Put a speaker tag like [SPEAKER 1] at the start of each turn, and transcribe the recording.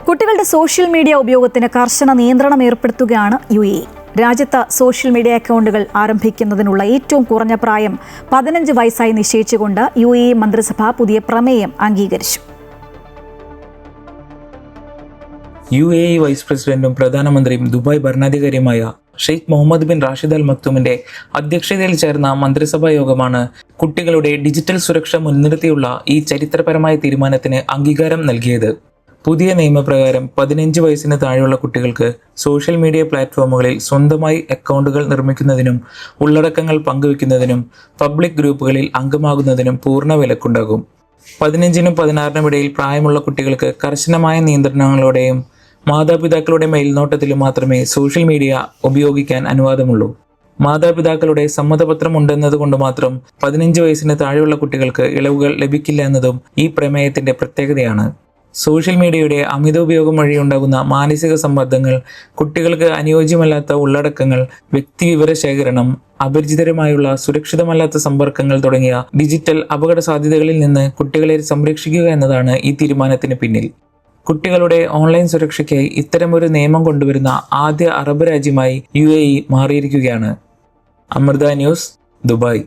[SPEAKER 1] കുട്ടികളുടെ social media ഉപയോഗത്തിന് കർശന നിയന്ത്രണം ഏർപ്പെടുത്തുകയാണ് UAE. രാജ്യത്ത് സോഷ്യൽ മീഡിയ അക്കൗണ്ടുകൾ ആരംഭിക്കുന്നതിനുള്ള ഏറ്റവും കുറഞ്ഞ പ്രായം 15 വയസ്സായി നിശ്ചയിച്ചുകൊണ്ട് UAE മന്ത്രിസഭ പുതിയ പ്രമേയം അംഗീകരിച്ചു.
[SPEAKER 2] UAE വൈസ് പ്രസിഡന്റും പ്രധാനമന്ത്രിയും ദുബായ് ഭരണാധികാരിയുമായ Sheikh Mohammed bin Rashid Al മക്തൂമിന്റെ അധ്യക്ഷതയിൽ ചേർന്ന മന്ത്രിസഭാ യോഗമാണ് കുട്ടികളുടെ ഡിജിറ്റൽ സുരക്ഷ മുൻനിർത്തിയുള്ള ഈ ചരിത്രപരമായ തീരുമാനത്തിന് അംഗീകാരം നൽകിയത്. പുതിയ നിയമപ്രകാരം 15 വയസ്സിന് താഴെയുള്ള കുട്ടികൾക്ക് സോഷ്യൽ മീഡിയ പ്ലാറ്റ്ഫോമുകളിൽ സ്വന്തമായി അക്കൗണ്ടുകൾ നിർമ്മിക്കുന്നതിനും ഉള്ളടക്കങ്ങൾ പങ്കുവയ്ക്കുന്നതിനും പബ്ലിക് ഗ്രൂപ്പുകളിൽ അംഗമാകുന്നതിനും പൂർണ്ണ വിലക്കുണ്ടാകും. 15നും 16നും ഇടയിൽ പ്രായമുള്ള കുട്ടികൾക്ക് കർശനമായ നിയന്ത്രണങ്ങളോടെയും മാതാപിതാക്കളുടെ മേൽനോട്ടത്തിലും മാത്രമേ സോഷ്യൽ മീഡിയ ഉപയോഗിക്കാൻ അനുവാദമുള്ളൂ. മാതാപിതാക്കളുടെ സമ്മതപത്രം ഉണ്ടെന്നതുകൊണ്ട് മാത്രം 15 വയസ്സിന് താഴെയുള്ള കുട്ടികൾക്ക് ഇളവുകൾ ലഭിക്കില്ല എന്നതും ഈ പ്രമേയത്തിന്റെ പ്രത്യേകതയാണ്. സോഷ്യൽ മീഡിയയുടെ അമിത ഉപയോഗം വഴിയുണ്ടാകുന്ന മാനസിക സമ്മർദ്ദങ്ങൾ, കുട്ടികൾക്ക് അനുയോജ്യമല്ലാത്ത ഉള്ളടക്കങ്ങൾ, വ്യക്തിവിവര ശേഖരണം, അപരിചിതരുമായുള്ള സുരക്ഷിതമല്ലാത്ത സമ്പർക്കങ്ങൾ തുടങ്ങിയ ഡിജിറ്റൽ അപകട സാധ്യതകളിൽ നിന്ന് കുട്ടികളെ സംരക്ഷിക്കുക എന്നതാണ് ഈ തീരുമാനത്തിന് പിന്നിൽ. കുട്ടികളുടെ ഓൺലൈൻ സുരക്ഷയ്ക്കായി ഇത്തരമൊരു നിയമം കൊണ്ടുവരുന്ന ആദ്യ അറബ് രാജ്യമായി UAE മാറിയിരിക്കുകയാണ്. Amrita News, Dubai.